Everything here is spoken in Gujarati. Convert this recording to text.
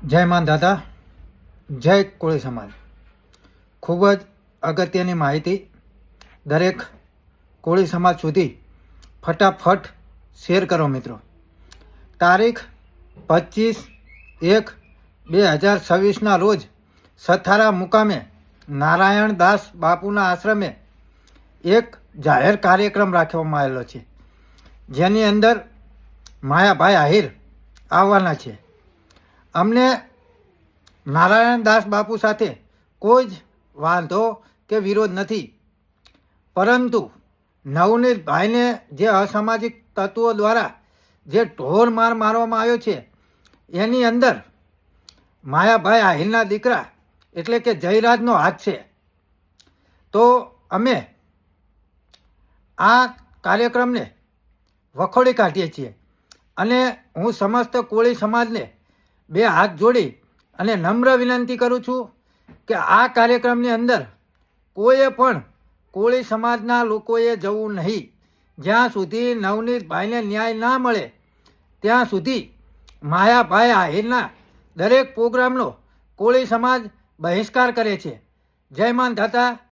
જય માન દાદા, જય કોળી સમાજ. ખૂબ જ અગત્યની માહિતી દરેક કોળી સમાજ સુધી ફટાફટ શેર કરો મિત્રો. તારીખ 25/1/2026ના રોજ સથારા મુકામે નારાયણ દાસ બાપુના આશ્રમે એક જાહેર કાર્યક્રમ રાખવામાં આવેલો છે, જેની અંદર માયાભાઈ આહિર આવવાના છે. અમને નારાયણ દાસ બાપુ સાથે કોઈ જ વાંધો કે વિરોધ નથી, પરંતુ નવનીતભાઈને જે અસામાજિક તત્વો દ્વારા જે ઢોર માર મારવામાં આવ્યો છે, એની અંદર માયાભાઈ આહિરના દીકરા એટલે કે જયરાજનો હાથ છે. તો અમે આ કાર્યક્રમને વખોડી કાઢીએ છીએ અને હું સમસ્ત કોળી સમાજને બે હાથ જોડી અને નમ્ર વિનંતી કરું છું કે આ કાર્યક્રમની અંદર કોઈએ પણ કોળી સમાજના લોકોએ જવું નહીં. જ્યાં સુધી નવનીતભાઈને ન્યાય ના મળે ત્યાં સુધી માયાભાઈ આહિરના દરેક પ્રોગ્રામનો કોળી સમાજ બહિષ્કાર કરે છે. જય માન દાતા,